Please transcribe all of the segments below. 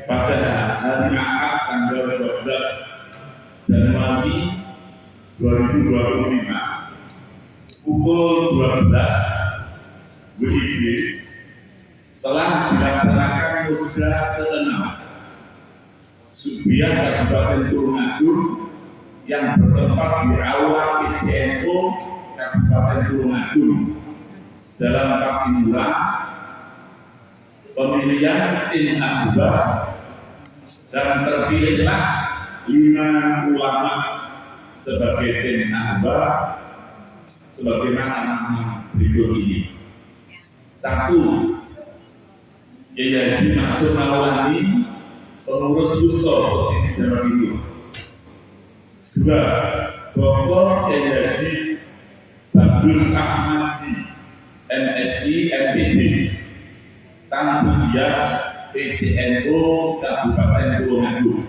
pada hari Ahad tanggal 12 Januari 2025 pukul 12 WIB telah dilaksanakan musda ke-6 Subiah Kabupaten Tulungagung yang bertempat di Aula PCNO Kabupaten Tulungagung dalam Kapimula pemilihan tim ahbab, dan terpilihlah 5 ulama sebagai tim ahbab sebagaimana nama berikut ini. 1. Kiai Haji Mansur Maulani, pengurus Busto di Jawa Timur. 2. Dr. Kiai Haji Bagus Ahmadi, MSI MPD, Tanfudia PCNO Kabupaten Tulungagung.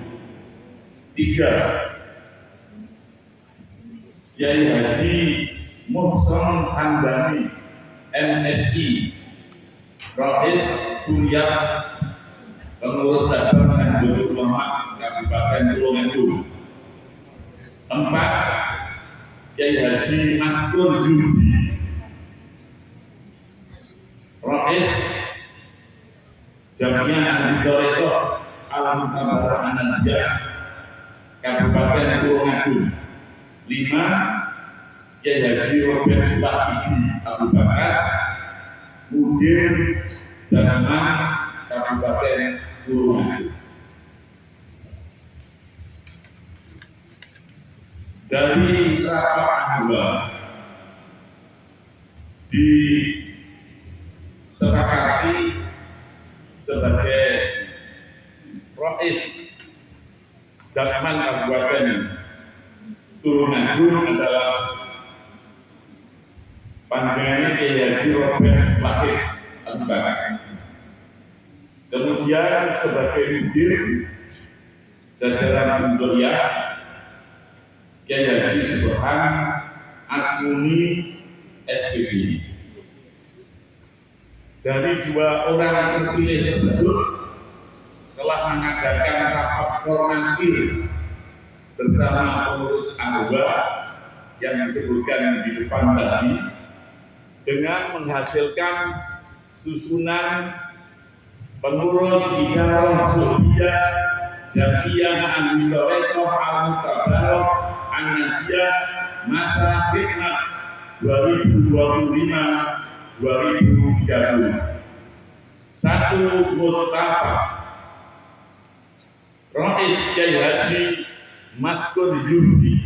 3. Kiai Haji Muhsan Handani, MSI, Rais Kuliah, pengurus cabang Nahdlatul Ulama Kabupaten Tulungagung. 4. Kiai Haji Maskur Yudi, Rais Jamiah Ahli Thariqah Al-Mutabarak Anandiyah Kabupaten Tulungagung. 5. Kiai Haji Robert Wahidi Abu Bakar, Mudir Jamaah Kabupaten Tulungagung. Dari rapat ahbab disepakati sebagai Rais Jamaah Kabupaten Tulungagung adalah panggilannya Kiai Haji Robert Wahid Abu Bakar. Kemudian sebagai mudir jajaran Munjoliyah Kiai Haji Subhan Asmuni SPD. Dari 2 orang terpilih tersebut telah mengadakan rapat koordinatif bersama pengurus anggota yang disebutkan di depan tadi dengan menghasilkan susunan pengurus Idarah Subiah Jamiah Ahli Thariqah Al-Mutabarak Anandiyah masa khidmat 2025-2030. 1. Mustafa Rais Kiai Haji Maskur Yudi,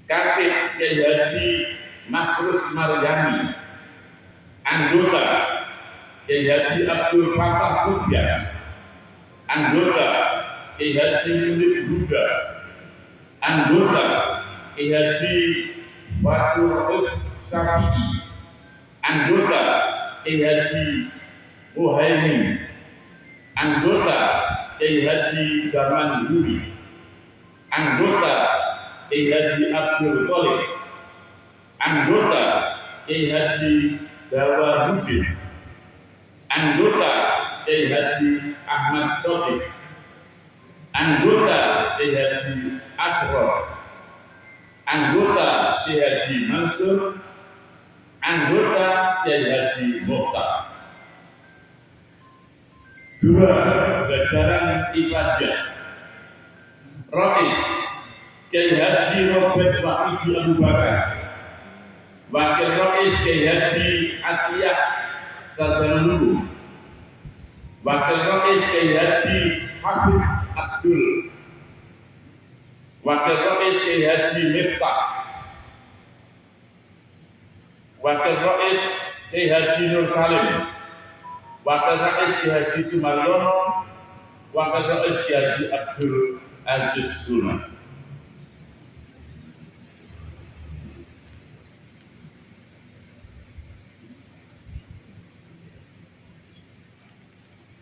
Katib Kiai Haji Mahfuz Maryami, anggota Kiai Haji Abdul Fattah Subiah, anggota Kiai Haji Munib Huda, anggota Kiai Haji Fatur Safi'i, anggota Kiai Haji Muhaimin, anggota Kiai Haji Darman Huri, anggota Kiai Haji Abdul Thalib, anggota Kiai Haji Dawaruddin, anggota Kiai Haji Ahmad Sodik, anggota Kiai Haji Asror, anggota Kiai Haji Mansur, anggota Kiai Haji Mokhtar. 2. Jajaran Ifadiyah, Rais Kiai Haji Robert Wahidi Abu Bakar, Wakil Rais Kiai Haji Atiyah Sarjana Hukum, Wakil Rais Kiai Haji Habib Abdul, Wakil Rais Kiai Haji Miftah, Wakil Rais Kiai Haji Nur Salim, Wakil Rais Kiai Haji Sumaryono, Wakil Rais Kiai Haji Abdul Aziz Guna.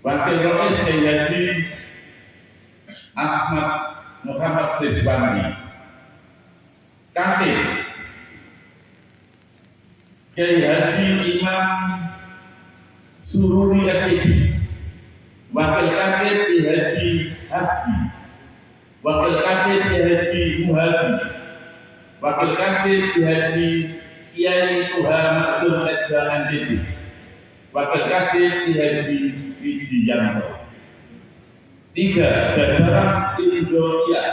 Wakil Rais Kiai Haji Ahmad Muhammad Siswandi, Katib Kiai Haji Imam Sururi SID, Wakil Kadip Ki Haji Hasbi, Wakil Kadip Ki Haji Muhadi, Wakil Kadip Ki Haji Kiai Tuha Maksum Eza NDD, Wakil Kadip Ki Haji Wijiyanto. 3. Jajaran Indonesia.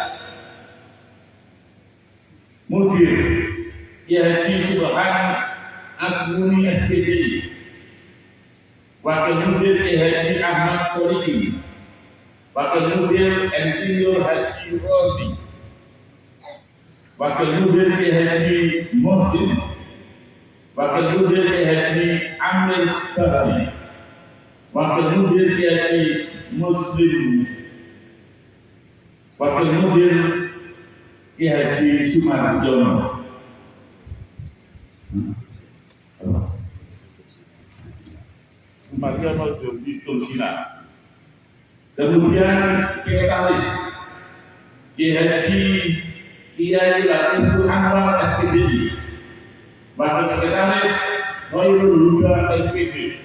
Mudir Ki Haji Subhan Asmuni SPDI, Wakil Mudir Ki Haji Ahmad Solihin, Wakil Mudir Insinyur Haji Rodi, Wakil Mudir Ki Haji Mohsin, Wakil Mudir Ki Haji Amir Bahri, Wakil Mudir Ki Haji Muslim, Wakil Mudir Ki Haji Sumarjono. Sumarjono Jodi Sulsina. Kemudian sekretaris Ki Haji Kiai Latiful Anwar SPDI, Wakil Sekretaris Khairul Huda LPD,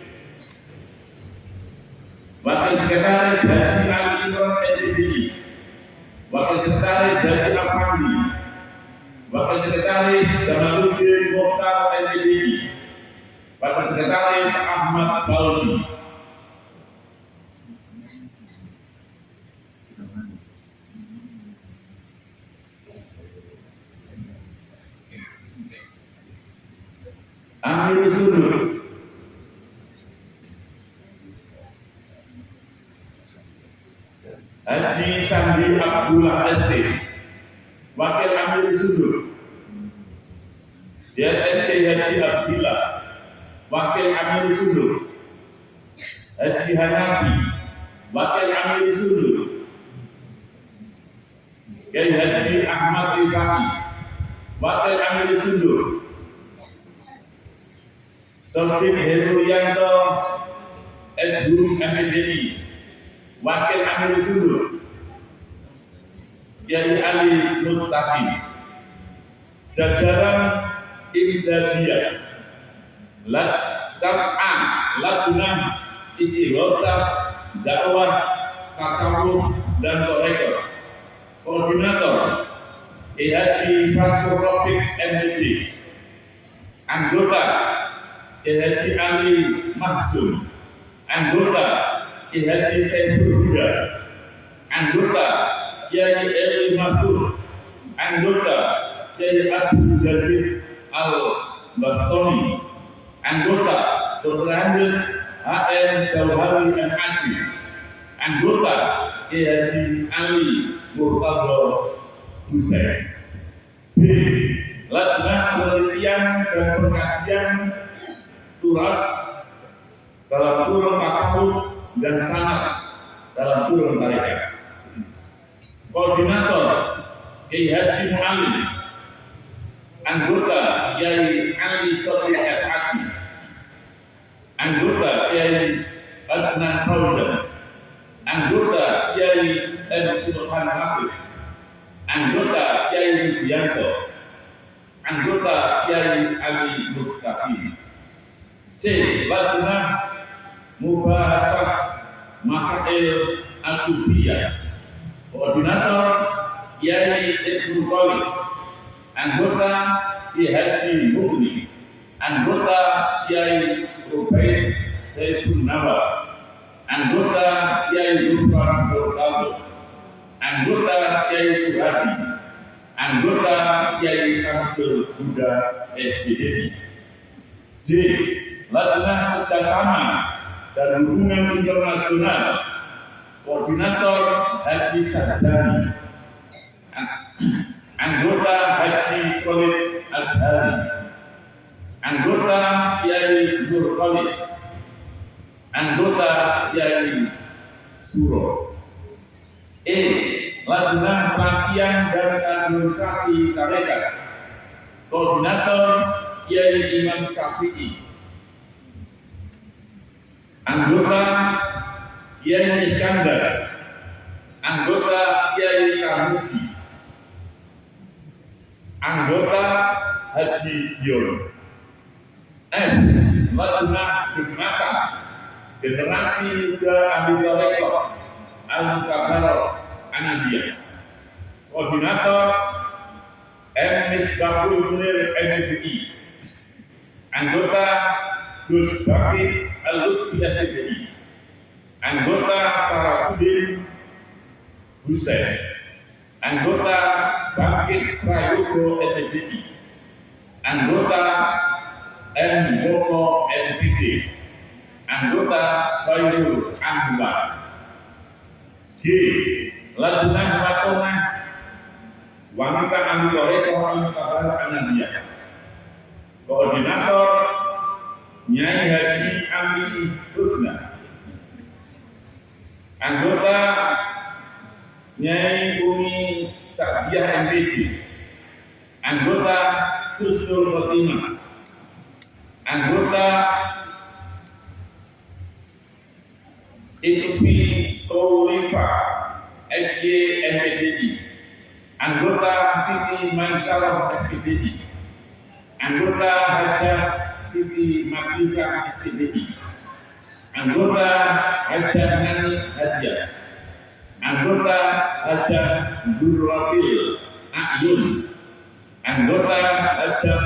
Wakil Sekretaris Haji Ali Imran LPDI, Wakil Sekretaris Haji Afandi, Wakil Sekretaris Jamaluddin Mokhtar LPDI, Wakil Sekretaris Ahmad Fauzi. Amir Sundur, Haji Sandi Abdullah ST, Wakil Amir Sundur. DSK Haji Abdillah, Wakil Amir Sundur. Haji Hanafi, Wakil Amir Sundur. Kiai Haji Ahmad Rifai, Wakil Amir Sundur. Sofiq Herulianto S. Guru MPDI, Wakil Amir Sundur. Kiai Ali Mustaqim. Jajaran Imdadiyah, Sab'an, Lajnah Istighosah, Dakwah, Tasawuf, dan Torekor. Koordinator Kiai Haji Fatur Rafiq MPD. Anggota Kiai Haji Ali Mahsum, anggota Kiai Haji Saiful Huda, anggota Kiai Eli Mahfud, anggota Kiai Abdul Ghazid Al-Bastoni, anggota Dr. Andes HM Jauhari MAD, anggota Kiai Haji Ali Murtado Husain. B. Lajnah Penelitian dan Pengkajian Turas dalam kurung tasawuf dan sanad dalam kurung tarekat. Koordinator Kiai Haji Mu'alim, anggota Kiai Ali Sotri SAD, anggota Kiai Adnan Fauzan, anggota Kiai M. Sultan Habib, anggota Kiai Wijiyanto, anggota Kiai Ali Mustaqim. C. Lajnah Mubahasah Masail Asubiyah, koordinator Kiai Ibnu Qolis, anggota Kiai Haji Mukni, anggota Kiai Rubaid Saiful Nawab, anggota Kiai Lukman Bortaldo, anggota Kiai Suhadi, anggota Kiai Samsul Huda SPDI. D. Lajnah Kerjasama dan Hubungan Internasional, koordinator Haji Sadani, anggota Haji Khalid Azhari, anggota Kiai Nur Kholis, anggota Kiai Suro. E. Lajnah Pelatihan dan Administrasi Tarekat, koordinator Kiai Imam Syafi'i, anggota Kiai Iskandar, anggota Kiai Kamuji, anggota Haji Yon. F. Lajnah Khidmatan generasi ke Ambil Rekor Al-Mukabarok Anandiyah. Koordinator M. Misbahul Munir MDI. Anggota Gus Bakir Al-Lutfi SDI. Anggota Sarafudin Hussein. Anggota Bangkit Prayogo SDI. Anggota M. Boko NPD. Anggota Khairul Anwar. G. Lajnah Fatonah Wanita Ambil Rekor Al-Mukabarok Anandiyah. Koordinator Nyai Haji Ami Husna. Anggota Nyai Umi Sa'diyah MPD. Anggota Husnul Khotimah. Anggota Ikfi Kaulifa SY MPDI. Anggota Siti Mansarah SPDI. Anggota Hajah Siti Maslika SPDI. Anggota Hajah Nani Hadiah. Anggota Hajah Durrabil Ayun. Anggota Hajah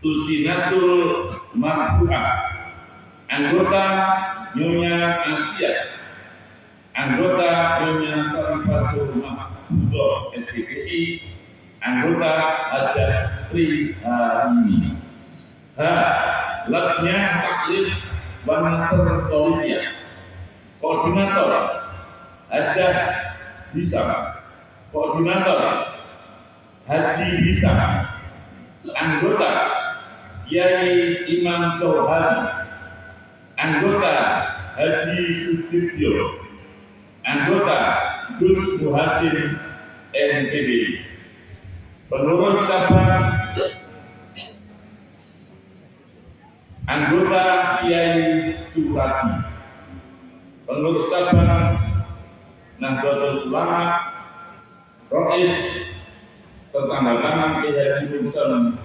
Tusinatul Marfu'ah. Anggota Nyonya Asia. Anggota Nyonya Sarifatul Mahmudor SPDI. Anggota Hajah Tri Harini. H. Labnya Taklif Wanasr Tolibia. Koordinator Hajah Hisam. Koordinator Haji Hisam. Anggota Kiai Imam Chauhani. Anggota Haji Sudibyo. Anggota Gus Muhasin NPB. Pengurus cabang anggota Kiai Surati. Pengurus cabang Nahdlatul Ulama Rois tertanda tangan Kiai Haji Muhsin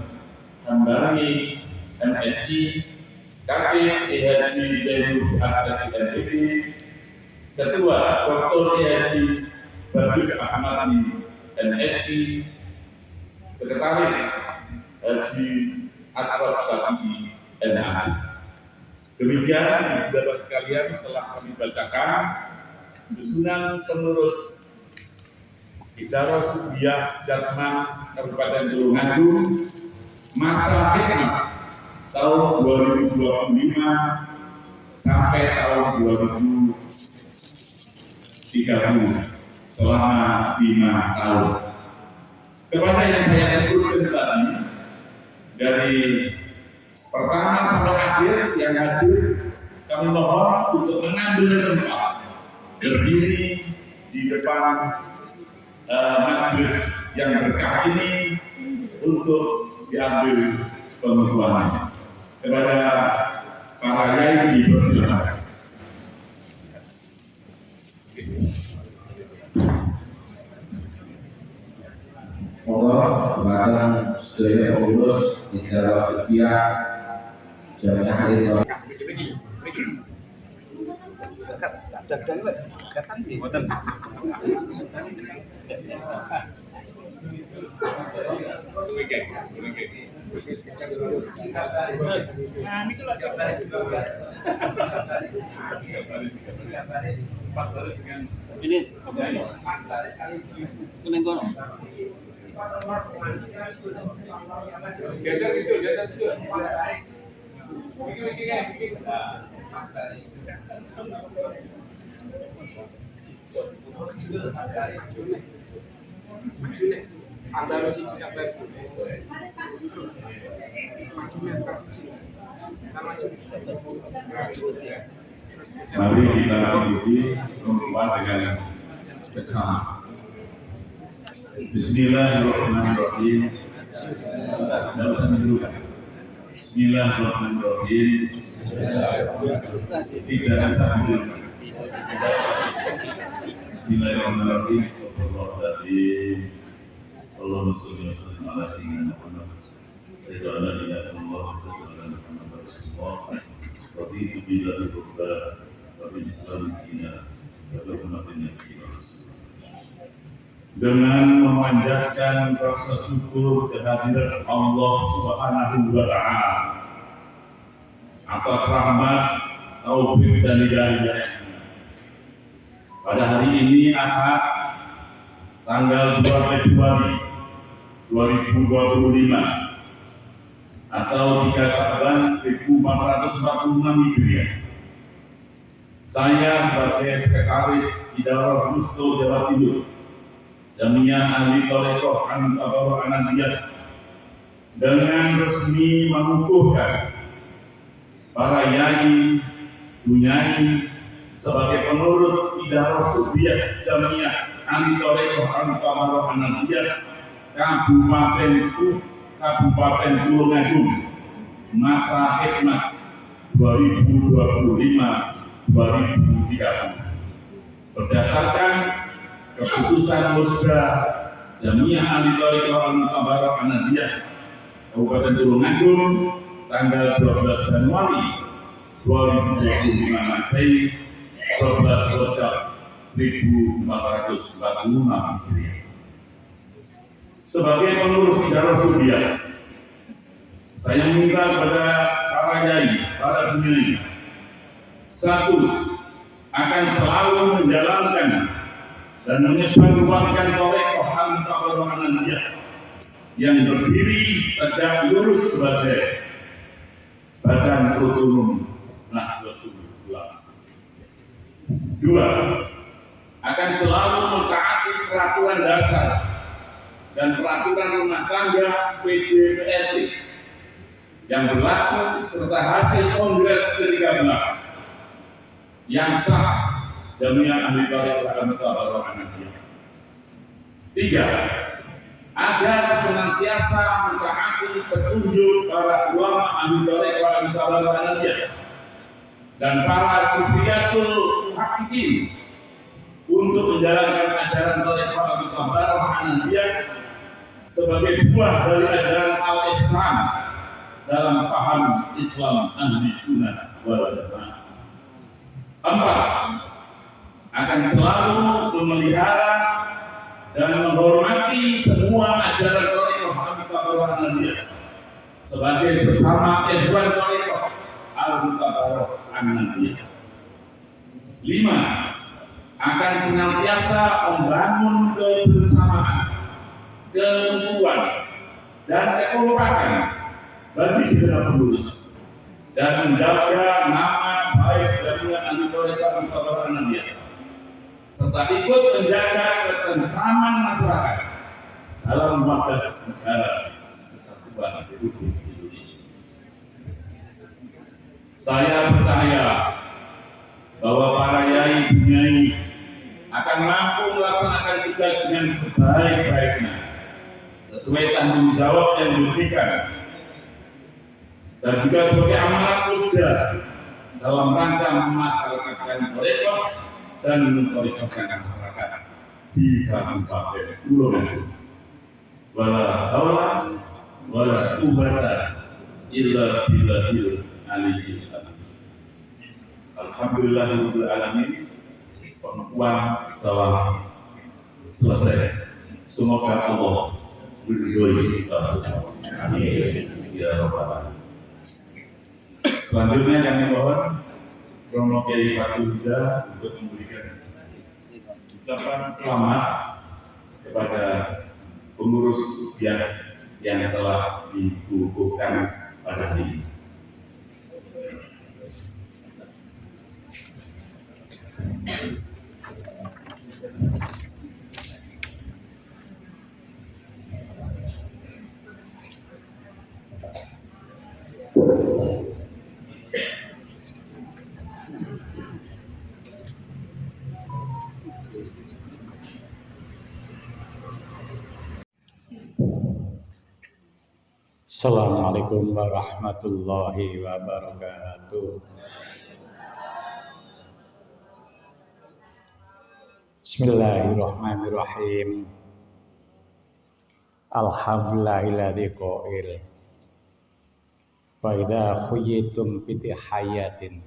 Hambali MSI. Kakek Kiai Haji Zainul Atas NPB. Ketua Dr. Kiai Haji Bagus Ahmadi NSI. Sekretaris Haji Asraf Syafi'i NAI. Demikian Bapak sekalian telah kami bacakan susunan pengurus Idharah Subiah Jatman Kabupaten Tulungagung masa khidmat tahun 2025 sampai tahun 2030 selama 5 tahun. Kepada yang saya sebutkan tadi, dari pertama sampai akhir yang hadir, kami mohon untuk mengambil tempat berdiri di depan majelis yang berkah ini untuk diambil pengukuhannya. Kepada para yai dipersilakan. Monggo kepada sedaya pengurus Idharah Subiah Jamiah Halil. Geser gitu. Mari kita ikuti pengukuhan dengan seksama. Bismillahirrahmanirrahim. Bismillahirrahmanirrahim. Tidak usah dulu. Bismillahirrahmanirrahim. Bismillahirrahmanirrahim. Allahumma sholli wa sallim ala sayyidina Muhammad. Sayyidina Allah wa sallallahu alaihi wa sallam. raditu billahi rabban wa bil islam dinan wa bi Muhammadin nabiyyin rasul. Dengan memanjatkan rasa syukur kehadiran Allah Subhanahu wa taala atas rahmat, taufik dan hidayah. Pada hari ini Ahad tanggal 2 Februari 2025 atau 3 Sya'ban 1446 Hijriah. Saya sebagai Sekretaris Idarah Musto Jawa Timur Jamiah Ahli Thariqah An-Tabarruk Anandiyah dengan resmi mengukuhkan para yai, bunyai sebagai pengurus Idarah Subiah Jamiah Ahli Thariqah An-Tabarruk Anandiyah Kabupaten Tulungagung masa khidmat 2025-2030 berdasarkan keputusan Musda Jamiah Ahli Thariqah An-Tabarruk Anandiyah Kabupaten Tulungagung tanggal 12 Januari 2025 Masehi 12 Rajab 1446 Hijriah. Sebagai pengurus Idarah Subiah, saya meminta kepada para yai, para bunyai, satu, akan selalu menjalankan dan menyebarluaskan Thariqah An-Tabarruk Anandiyah yang berdiri tegak lurus sebagai badan otonom Nahdlatul Ulama. Dua, akan selalu mentaati peraturan dasar dan peraturan rumah tangga PDPRT yang berlaku serta hasil Kongres ke-13 yang sah Jamiah Ahli Thariqah An-Tabarruk Anandiyah. Tiga, agar senantiasa mentaati petunjuk para ulama Ahli Thariqah An-Tabarruk Anandiyah dan para sufiyatul haqiqin untuk menjalankan ajaran Thariqah An-Tabarruk Anandiyah sebagai buah dari ajaran Al-Ihsan dalam paham Islam Ahli Sunnah wal Jamaah. Empat, akan selalu memelihara dan menghormati semua ajaran Thariqah An-Tabarruk Anandiyah sebagai sesama ikhwan Thariqah An-Tabarruk Anandiyah. Lima, akan senantiasa membangun kebersamaan, keutuhan dan kekompakan bagi segenap pengurus dan menjaga nama baik Jamiah Ahli Thariqah An-Tabarruk Anandiyah serta ikut menjaga ketentraman masyarakat dalam wadah negara Kesatuan Republik Indonesia. Saya percaya bahwa para yai bunyai akan mampu melaksanakan tugas dengan sebaik-baiknya sesuai tanggung jawab yang diberikan dan juga sebagai amanat Musda dalam rangka memasyarakatkan Thariqah dan menthariqahkan masyarakat di Kabupaten Tulungagung. Wala haula wala quwwata illa billahil aliyyil azim. Alhamdulillahirabbil alamin. Pengukuhan telah selesai. Semoga Allah meridhoi kita semua. Amin ya rabbal alamin. Selanjutnya kami mohon Romo Kiai Fatul Huda untuk memberikan ucapan selamat kepada pengurus Subiah yang telah dikukuhkan pada hari ini. Assalamualaikum warahmatullahi wabarakatuh. Bismillahirrahmanirrahim. Alhamdulillahilladzi qail Wa idza khuyyitum bi hayatin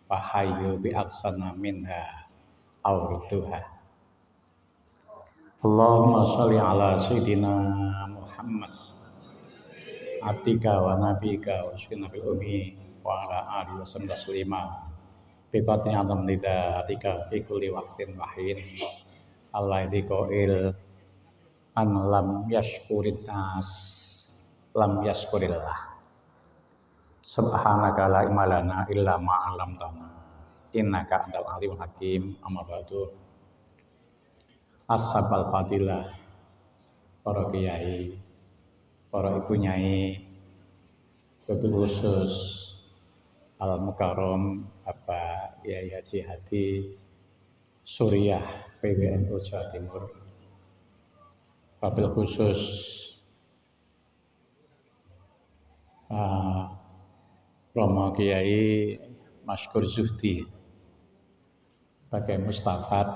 fahayyu bi aksana minha aw rudduha. Allahumma sholli ala sayyidina Muhammad abdika wa nabika wa nabil ummi wa ala alihi wa sallam taslima bi qat'i alam nida atika fi kulli waqtin wahin Allah qail an lam yashkurin nas lam yashkurillah subhanaka la ilma lana illa ma 'allamtana innaka antal alimul hakim. Amma ba'du. Ashabal fadilah, para kiai, para ibu nyai, wabil khusus al mukarram Bapak Kiai Haji Hadi Suriah PWNU Jawa Timur, wabil khusus Romo Kiai Maskur Zuhdi sebagai Mustafat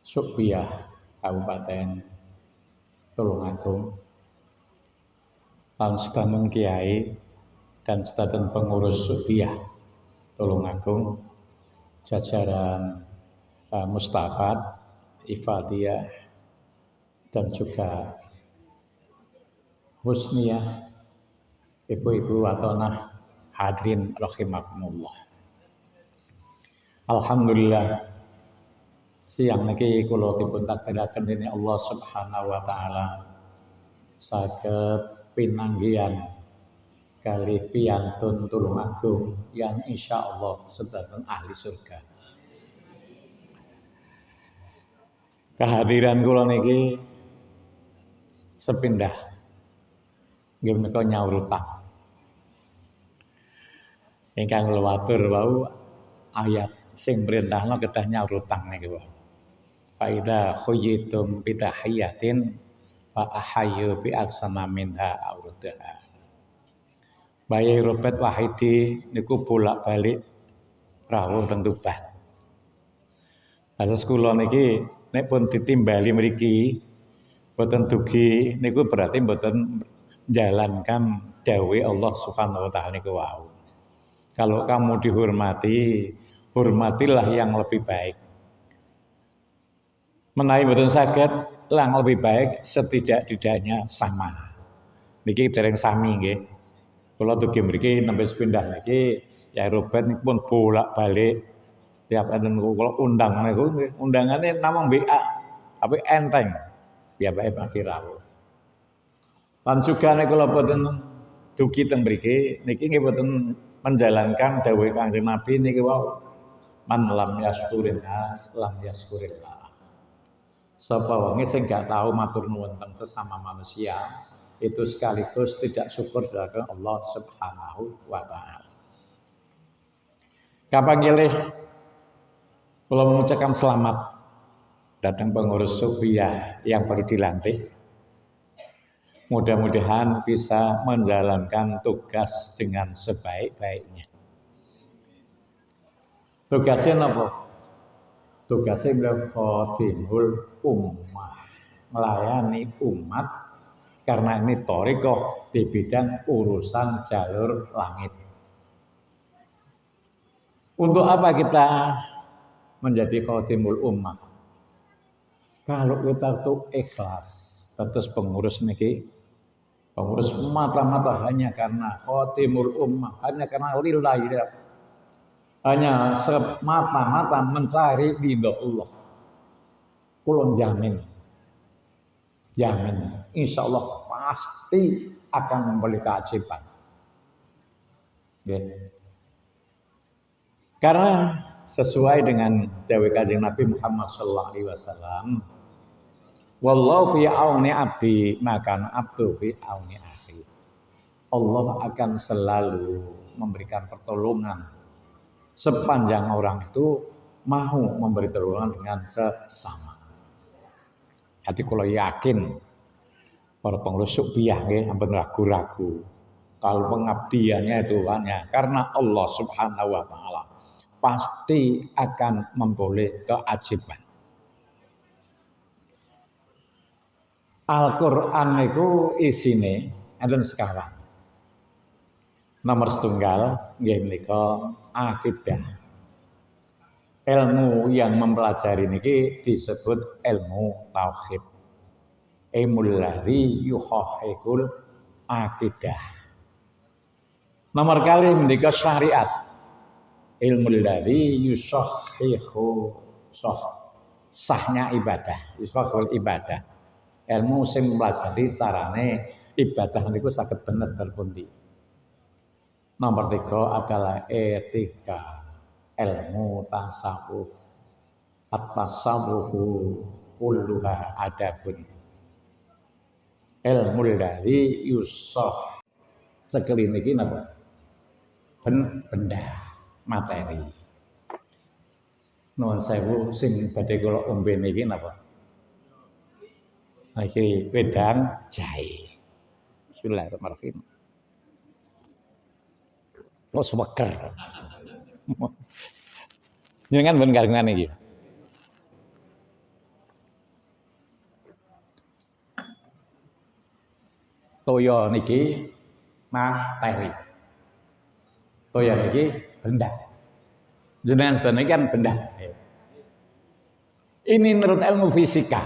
Supiah Kabupaten Tulungagung, lan sedanten kiai dan sedanten pengurus Supiah Tulungagung, jajaran Mustafat, Ifadiyah, dan juga Husniyah, ibu-ibu watonah hadirin rahimakumullah. Alhamdulillah, siang niki kula dipun takdiraken dening Allah Subhanahu wa taala saged pinanggihan kali piantun Tulungagung yang insyaallah sedanten ahli surga. Kehadiran kula niki sepindah nggih menika nyawrutang. Ingkang kula watur wau ayat sing mrintahna kedah nyawrutang niki wae. Fa idza khuyyitum bi tahiyatin fa ahayyu bi aksana minha aw ruddaha. Bayi Robert Wahidi niku bolak-balik rawuh teng Tuban. Kados kula niki nek pun ditimbali mriki boten dugi niku berarti boten jalankan dawuh Allah Subhanahu wa taala niku wau. Kalau kamu dihormati, hormatilah yang lebih baik. Menawi boten saged lang lebih baik setidak-tidaknya sama. Niki dereng sami nggih. Kula dugi mriki nembe sepindah niki ya Robert niku pun bolak-balik tiap enten kula undang niku undangane namung WA tapi enteng. Piyambake badhe rawuh. Lan juga nek kula boten dugi teng mriki niki nggih boten menjalankan dawuh Kanjeng Nabi niki wau. Man lam yaskurin nas lam yaskurillah. Sapa wong sing gak tahu matur nuwun teng sesama manusia itu sekaligus tidak syukur dhateng Allah Subhanahu wa taala. Kapan nggih kula mengucapkan selamat datang pengurus Supiah yang baru dilantik. Mudah-mudahan bisa menjalankan tugas dengan sebaik-baiknya. Tugasnya apa? Tugasnya adalah khadimul ummah, melayani umat karena ini thariqah di bidang urusan jalur langit. Untuk apa kita menjadi khadimul ummah? Kalau kita tuh ikhlas, terus pengurus niki, pengurus mata-mata hanya karena khadimul ummah, hanya karena lillahi, hanya semata-mata mencari ridho Allah. Kula jamin, insya Allah pasti akan memberi keajaiban. Karena sesuai dengan dawuh Kanjeng Nabi Muhammad sallallahu alaihi wasallam, wallahu fi auni abdi maka abdu fi auni akhi. Allah akan selalu memberikan pertolongan sepanjang orang itu mau memberi pertolongan dengan sesama. Hati kalau yakin para pengurus Supiah nggih ampun ragu-ragu. Kalau pengabdiannya itu hanya karena Allah Subhanahu wa taala, pasti akan memperoleh keajaiban. Al-Qur'an itu isine enten sekarang. Nomor setunggal nggih menika akidah. Ilmu yang mempelajari niki disebut ilmu tauhid. Ilmul ladzi yuhaqqiqul akidah. Nomor kali menika syariat. Ilmul ladzi yusahhihu sahnya ibadah, yusahhul ibadah. Ilmu sing mempelajari carane ibadah niku saged bener terpundi. Nomor 3 adalah etika, ilmu tasawuf. At-tasawwufu kulluha adabun. Ilmu dari yusah sekali niki napa? Benda, materi. Nuwun sewu sing badhe kula ombe niki napa? Iki wedang jahe. Bismillahirrahmanirrahim. Kok seger. Jenengan ben kagungan iki. Toya niki materi. Toya niki benda. Jenengan sedaya niki kan benda. Ini menurut ilmu fisika.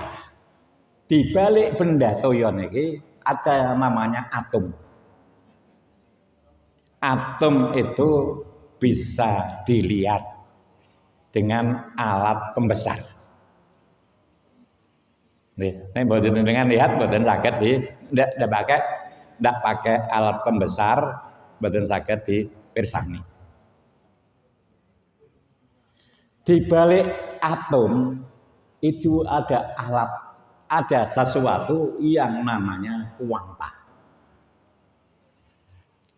Di balik benda toya niki ada namanya atom. Atom itu bisa dilihat dengan alat pembesar. Nih mboten dengan lihat, mboten saged ndak pakai alat pembesar, mboten saged dipirsani. Di balik atom itu ada alat, ada sesuatu yang namanya kuanta.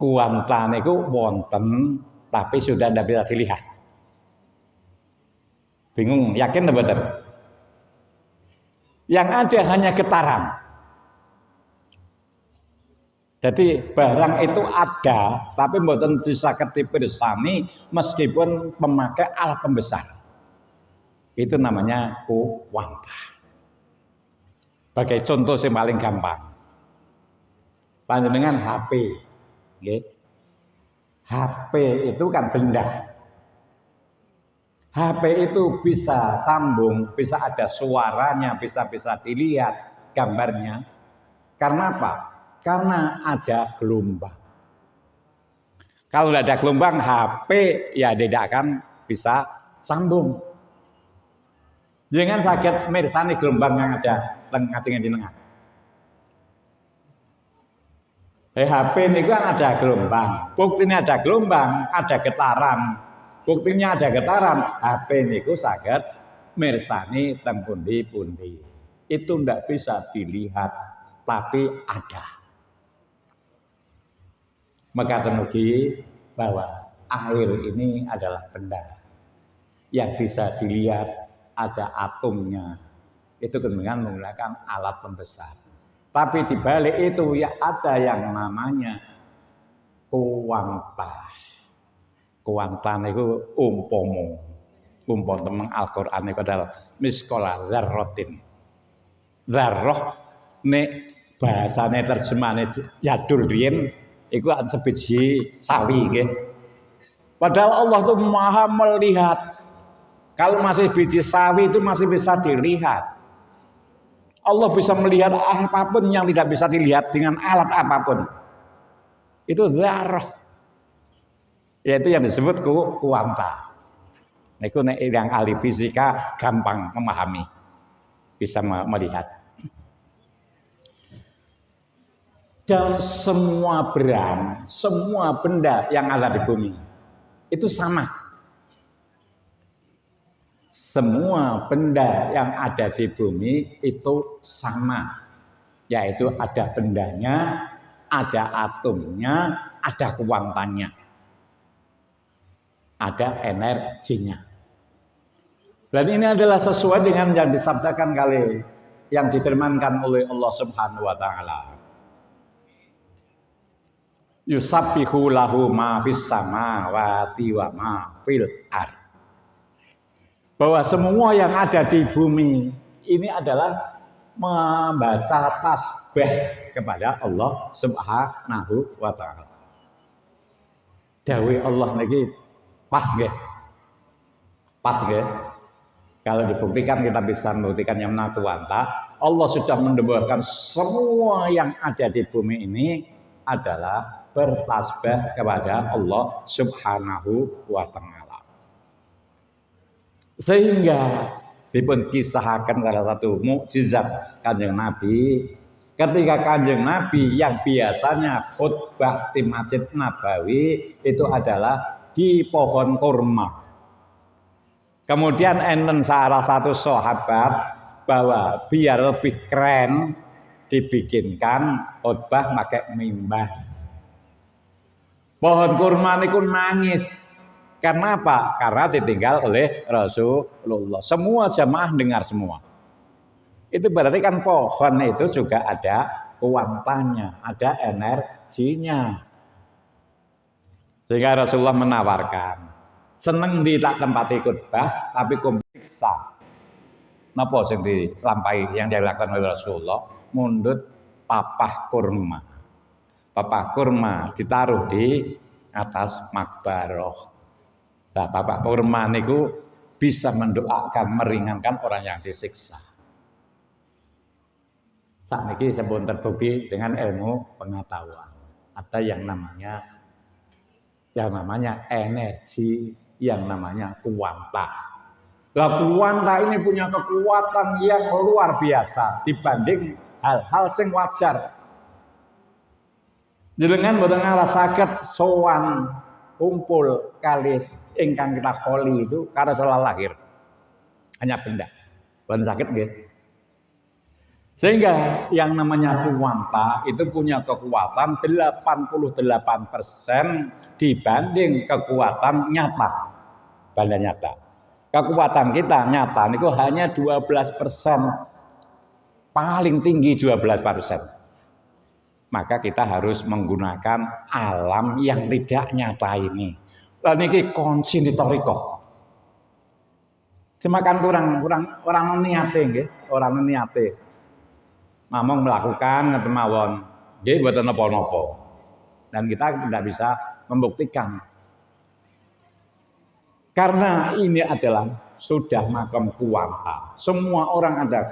Kuanta niku wonten tapi sudah tidak bisa dilihat. Bingung, yakin atau betul? Yang ada hanya getaran. Jadi barang itu ada tapi mboten disaged dipirsani meskipun memakai alat pembesar. Itu namanya kuanta. Sebagai contoh yang paling gampang. Panjenengan HP. Okay. HP itu kan benda. HP itu bisa sambung, bisa ada suaranya, bisa dilihat gambarnya. Karena apa? Karena ada gelombang. Kalau tidak ada gelombang, HP ya tidak akan bisa sambung. Jangan sakit mirsani gelombang yang ada ngajeng jenengan. HP ini kan ada gelombang. Buktinya ada gelombang, ada getaran. Buktinya ada getaran. HP ini ku saged mirsani teng pundi-pundi. Itu ndak bisa dilihat, tapi ada. Maka temugi bahwa air ini adalah benda yang bisa dilihat, ada atomnya. Itu dengan menggunakan alat pembesar. Tapi di balik itu ya ada yang namanya kuanta. Kuanta niku umpama temeng Al-Qur'an niku adalah miskola dzarratin. Dzarrah nek bahasane terjemahane jadul riyen iku sebiji sawi nggih. Padahal Allah itu Maha melihat. Kalau masih biji sawi itu masih bisa dilihat. Allah bisa melihat apapun yang tidak bisa dilihat dengan alat apapun. Itu dzarrah. Yaitu yang disebut kuanta. Itu yang ahli fisika gampang memahami. Bisa melihat. Dan semua barang, semua benda yang ada di bumi itu sama. Semua benda yang ada di bumi itu sama, yaitu ada bendanya, ada atomnya, ada kuantanya, ada energinya. Dan ini adalah sesuai dengan yang disabdakan kali yang difirmankan oleh Allah Subhanahu wa taala. Yusabbihu lahu ma fis samawati wa ma fil ardh. Bahwa semua yang ada di bumi ini adalah membaca tasbih kepada Allah Subhanahu wa taala. dawuh Allah niki pas nggih. Pas nggih. Kalau dibuktikan kita bisa membuktikan yang nakuanta. Allah sudah mendebarkan semua yang ada di bumi ini adalah bertasbih kepada Allah Subhanahu wa taala. Sehingga dipun kisahkan salah satu mukjizat Kanjeng Nabi ketika Kanjeng Nabi yang biasanya khutbah di Masjid Nabawi itu adalah di pohon kurma. Kemudian enten salah satu sahabat bahwa biar lebih keren dibikinkan khutbah pakai mimbar. Pohon kurma niku nangis. Karena apa? Karena ditinggal oleh Rasulullah. Semua jamaah dengar semua. Itu berarti kan pohon itu juga ada kuantannya, ada energinya. Sehingga Rasulullah menawarkan, seneng di tak tempat khutbah tapi kumpiksa. Napa sing dilampahi yang dilakukan oleh Rasulullah? Mundut papah kurma. Papah kurma ditaruh di atas makbaroh. Nah, papah kurma niku bisa mendoakan, meringankan orang yang disiksa. Saat ini sebelum terbukti dengan ilmu pengetahuan. Ada yang namanya energi, yang namanya kuanta. Lah kuanta ini punya kekuatan yang luar biasa dibanding hal-hal sing wajar. Jenengan boten ngalasaken sowan kumpul kali ingkang kita kholi itu karena salah lahir. Hanya benda. Boten sakit nggih. Sehingga yang namanya kuanta itu punya kekuatan 88% dibanding kekuatan nyata. Benda nyata. Kekuatan kita nyata niku hanya 12%. Paling tinggi 12%. Maka kita harus menggunakan alam yang tidak nyata ini. Lah niki kunci di toriko. Semakan kurang niate nggih, orang niate. Mamong melakukan ngeten mawon. Nggih mboten napa-napa. Dan kita tidak bisa membuktikan. Karena ini adalah sudah makam kuanta. Semua orang ada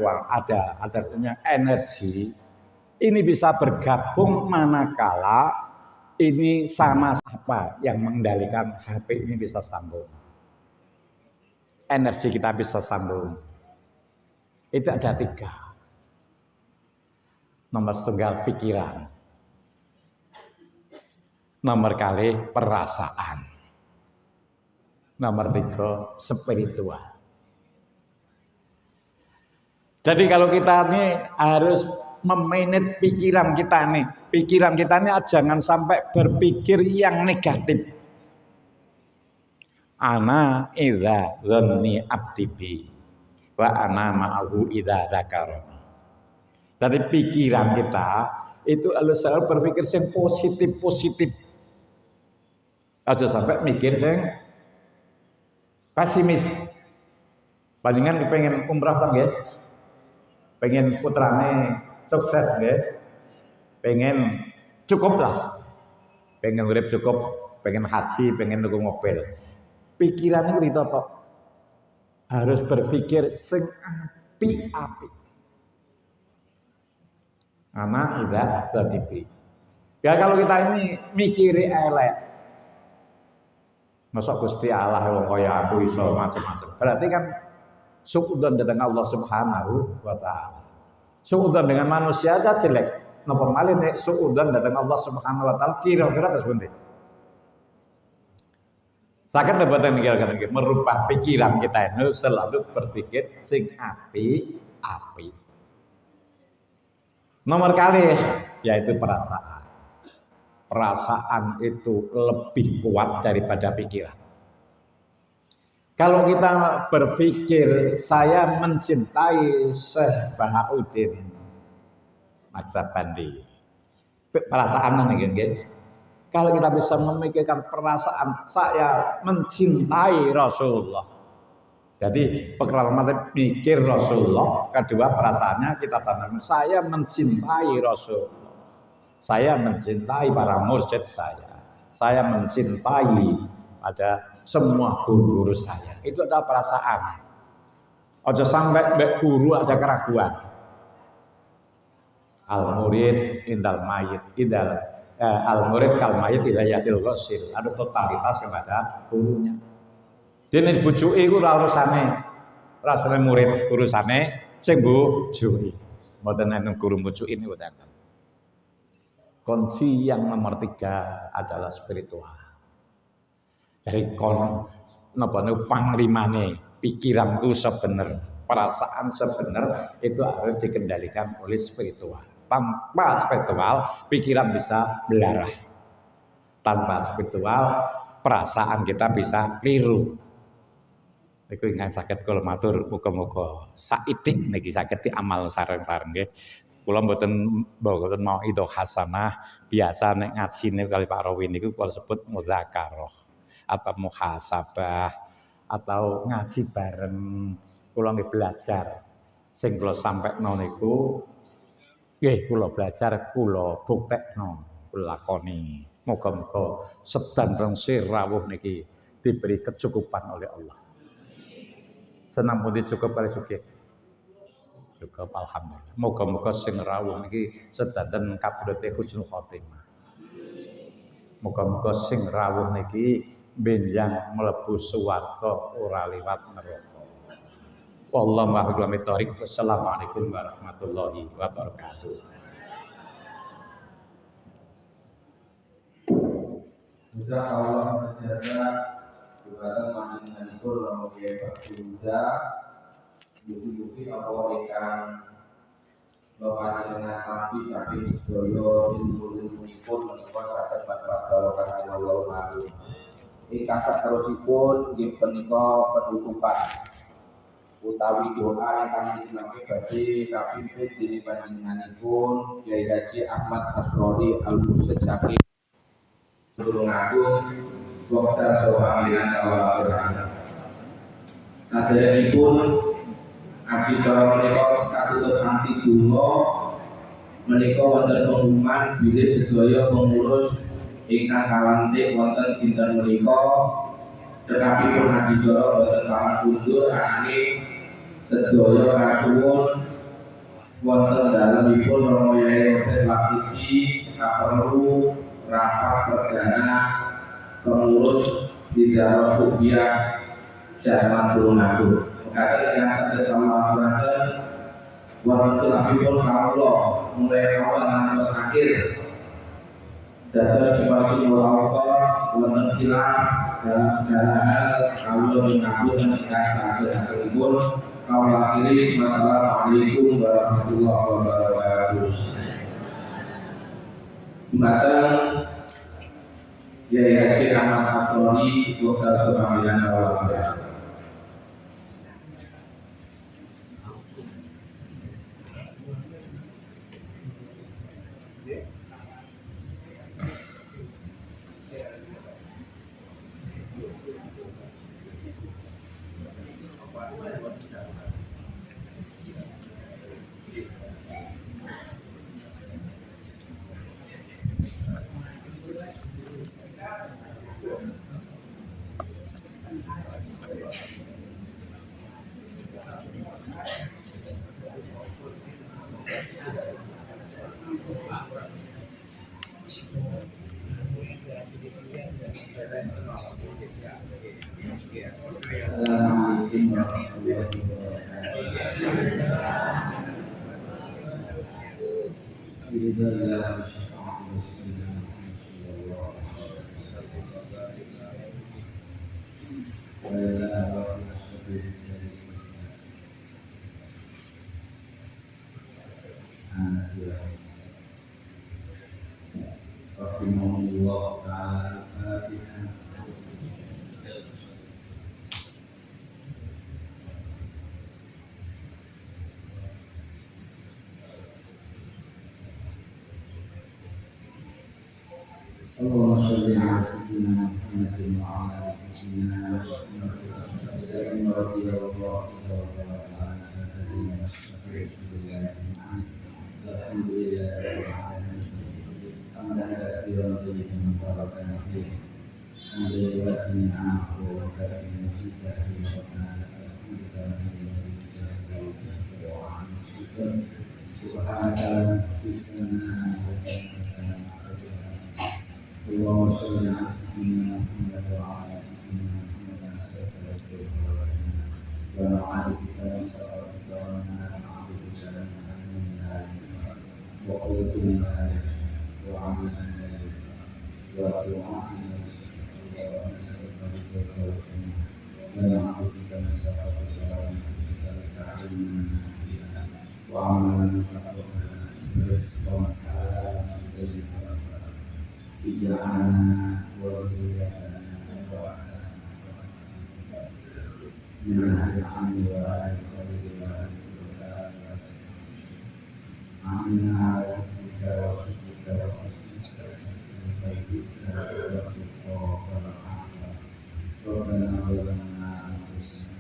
punya energi. Ini bisa bergabung manakala ini sama siapa yang mengendalikan HP ini bisa sambung. Energi kita bisa sambung. Itu ada 3. Nomor setunggal pikiran. Nomor kali perasaan. Nomor 3 spiritual. Jadi kalau kita ini harus memanage pikiran kita nih. Pikiran kita ini jangan sampai berpikir yang negatif. Ana idza dhanni abdi bi wa ana ma'ahu idza dzakarani. Dari pikiran kita itu harus selalu berpikir yang positif. Aja sampai mikir yang pesimis. Palingan pengen umrah kan nggih. Pengen putrane sukses nggih. Pengen cukup lah. Pengen urip cukup, pengen haji, pengen nuku mobil. Pikiran itu apa? Harus berpikir sing api-api. Anak tidak tertipi. Ya kalau kita ini mikiri elek, masuk Gusti Allah wong kaya aku iso macam-macam. Berarti kan suudzon dengan Allah Subhanahu wa taala. Suudzon dengan manusia aja jelek. Napa malih nek suudzon dengan Allah Subhanahu wa taala kira-kira terus pundi? Sakit mboten kira-kira merubah pikiran kita itu selalu berpikir sing api-api. Nomor kali yaitu perasaan. Perasaan itu lebih kuat daripada pikiran. Kalau kita berpikir saya mencintai Syekh Bahauddin Naqsabandi, perasaan ini kalau kita bisa memikirkan perasaan saya mencintai Rasulullah. Jadi pertama mikir Rasulullah, kedua perasaannya kita tanam saya mencintai Rasulullah. Saya mencintai para mursyid saya. saya mencintai pada semua guru-guru saya. Itu adalah perasaan. Ojo sampai mbek guru ada keraguan. Al murid indal mayit al murid kal mayit hidayatil ghasil. Ada totalitas kepada gurunya. Dene bojoke iku ora urusane murid, urusane sing bojoke. Mboten enten guru bojoke niku mboten. Kunci yang nomor 3 adalah spiritual. Dari panglimane pikiran itu sebenar, perasaan sebenar itu harus dikendalikan oleh spiritual. Tanpa spiritual, pikiran bisa belarah. Tanpa spiritual, perasaan kita bisa keliru. Iku ingkang saged kula matur muga-muga saitik niki saged diamal sareng-sareng nggih. Kula mboten mau itu hasanah, biasa nek ngajine kali Pak Rawi niku kula sebut mudzakarah atau muhasabah atau ngaji bareng. Kula nggih belajar sing kula sampekno niku nggih kula belajar, kula buktekno, kula lakoni. Moga-moga sedanten rawuh niki diberi kecukupan oleh Allah. Senang pun cukup kali sugih. Cukup alhamdulillah. Moga-moga sing rawuh niki sedanten kabudute husnul khotimah. Moga-moga sing rawuh niki benjang mlebu swarga ora liwat neraka. Wallahu a'lam bishawab. Wassalamualaikum warahmatullahi wabarakatuh. Insya Allah berjaga jabatan manjenenganipun Romo Kiai Bagja bukti-bukti apa ingkang panjenengan tapi saking sedaya ilmu-ilmunipun menika saged badhe Allah malu. Ingkang saterusipun nggih punika penutupan utawi doa ingkang dipunake badhe kapimpin dening panjenenganipun Kyai Haji Ahmad Asrori Al-Mursyid saking Gunung Agung Wokta Sawaminan Kawal. Saderengipun abdi cara menika katutup anti donga menika wonten pengumuman bilih sedaya pengurus ingkang kalantik wonten dinten menika cekapipun abdi cara boten pamit undur ananging sedaya kasuwun wonten dalemipun Romo Yai Roten Wahyudi kaperlu rapat perdana pengurus di Darus Rupiah Jaman Tulungagung. Kata yang sadar kalau aturaken waktu abipun kawula mulai awal ngantos akhir dados dipasi mulawakah wonten khilaf dalam segala hal kawula ngapunten ingkang saged-sagedipun kawula akhiri. Wassalamualaikum warahmatullahi wabarakatuh. Matang Kyai Haji Ahmad Asrori Wokta Sawaminan Kawal. Assalamualaikum warahmatullahi Rahimahullah ta'ala Al-Fatihah. Allahumma sholli ala sayyidina Muhammadin wa ala sayyidina Muhammad sallallahu alaihi wa sallam. حمدا كثيرا طيبا مباركا فيه حمدا يوافي نعمه ويكافئ مزيده ربنا لك الحمد كما ينبغي لجلالك سبحانك لا نحصي ثناء اللهم صل على سيدنا محمد وعلى سيدنا محمد سيدنا ونعوذ بك من سخطك ومن عبدك ومن النار وقلت لا يشفى وعملا لا يشفى ودعاء لا يشفى ونسألك رضاك والجنة ونعوذ بك من سخطك ونسألك علما نافعا وعملا متقبلا ورزقا حلالا طيبا اجعلنا وذريتنا من أهل الحمد وأهل الخير وأهل الهدى أعنا على ذكرك وشكرك وحسنك وحسن بيتك والرفق والرحمة ربنا ظلمنا أنفسنا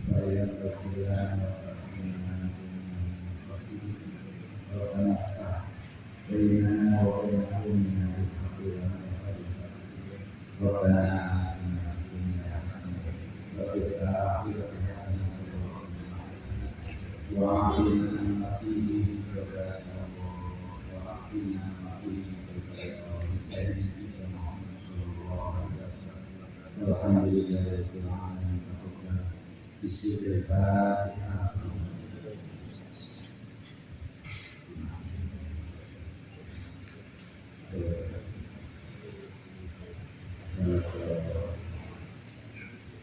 وإن تغفر لنا وترحمنا نكون من الخاسرين ربنا افتح بيننا وبين قومنا بالحق والخير ربنا آتنا في الدنيا حسنة وفي الآخرة حسنة وقنا ما فيه رضاك وقنا ما فيه رضاك بجاهك محمد صلى الله عليه وسلم والحمد لله رب العالمين تقبل بسر الفاتحة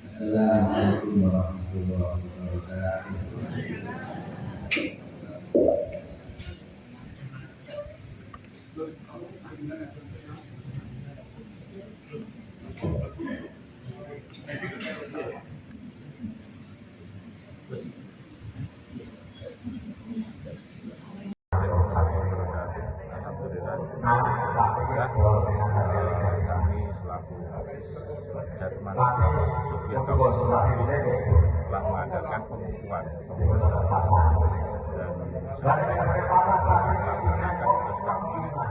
Assalamualaikum warahmatullahi wabarakatuh. Kami selaku Jatman Sugiarto telah mengadakan pengukuhan dan melaksanakan tugas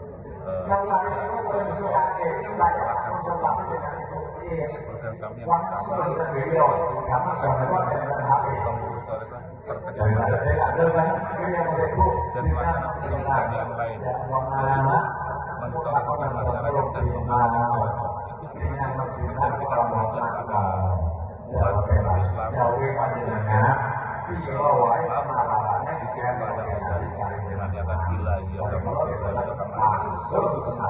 kami untuk program kami yang pertama dan melaksanakan yang lain mentokohkan masyarakat dan dan kita belajar agama Islam menanyakan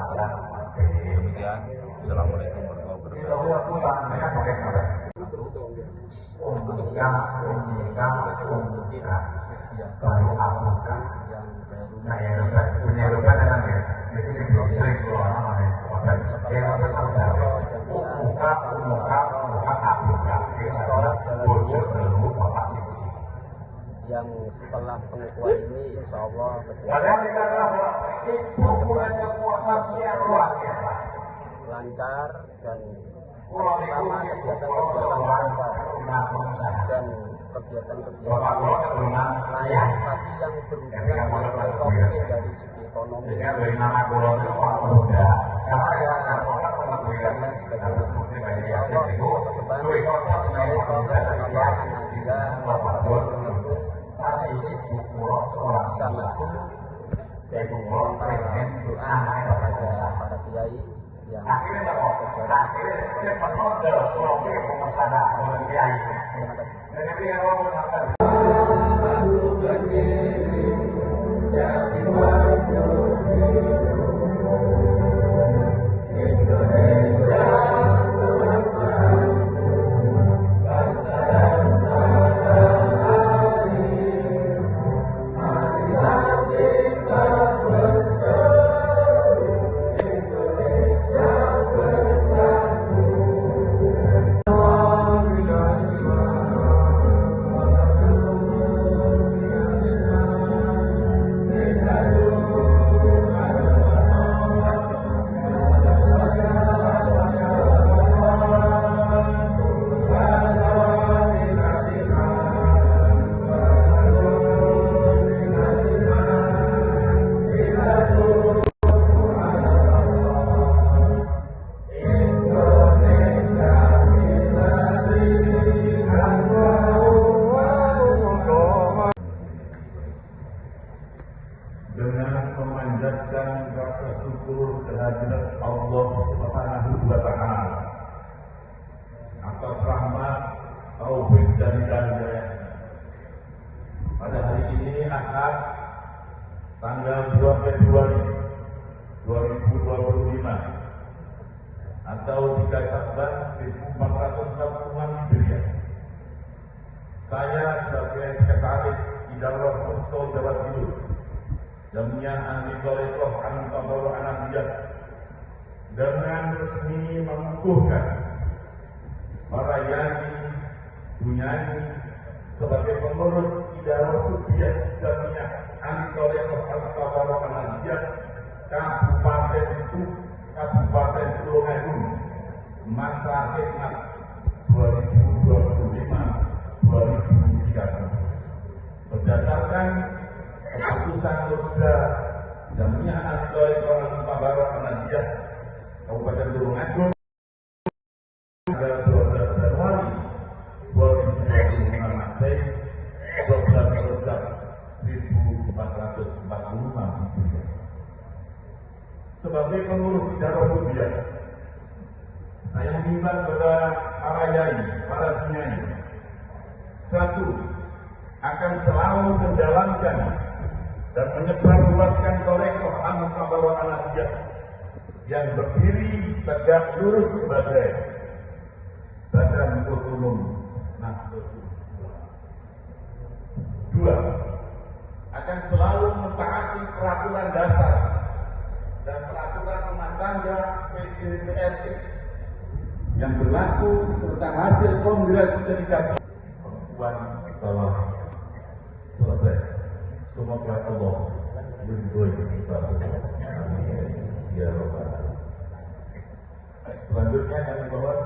ilahi demikian. Assalamualaikum warahmatullahi wabarakatuh. Yang setelah pengukuhan ini insya Allah lancar dan pertama kegiatan-kegiatan mereka dan kegiatan-kegiatan lain tapi yang berhubungan dengan ekonomi dari segi ekonomi dan lain sebagainya. Insya Allah bisa maju dan meminta doa kepada para kiai yang berjalan. rasa syukur kehadiran Allah Subhanahu wa Ta'ala atas rahmat, taufik dan hidayah. Pada hari ini Ahad tanggal 2 Februari 2025 atau 3 Syakban 1446 Hijriah. Saya sebagai Sekretaris Idawah Posko Jawa Timur Jamiah Ahli Thariqah An-Tabarruk An-Nahdiyah dengan resmi mengukuhkan para yai, bunyai sebagai pengurus Idawah Subbiyah Jamiah Ahli Thariqah An-Tabarruk An-Nahdiyah Kabupaten Tulungagung masa khidmat 2025-2030 berdasarkan keputusan Musda Jamiah Ahli Thariqah An-Tabarruk An-Nahdiyah Kabupaten Tulungagung tanggal 12 Januari 2025 Masehi 12 Rajab 1445 Hijriah. Sebagai pengurus Idawah Subbiyah, saya mengimbau kepada para yai, para bunyai, satu, akan selalu menjalankan dan menyebarluaskan thariqah An-Tabarruk An-Nahdiyah yang berdiri tegak lurus sebagai badan otonom Nahdlatul Ulama. Dua, akan selalu mentaati peraturan dasar dan peraturan rumah tangga PJBRT yang berlaku serta hasil Kongres ke-13 perempuan telah selesai. Semoga Allah melindungi kita semua. Amin. Ya Rabbal Alamin. Selanjutnya kami mohon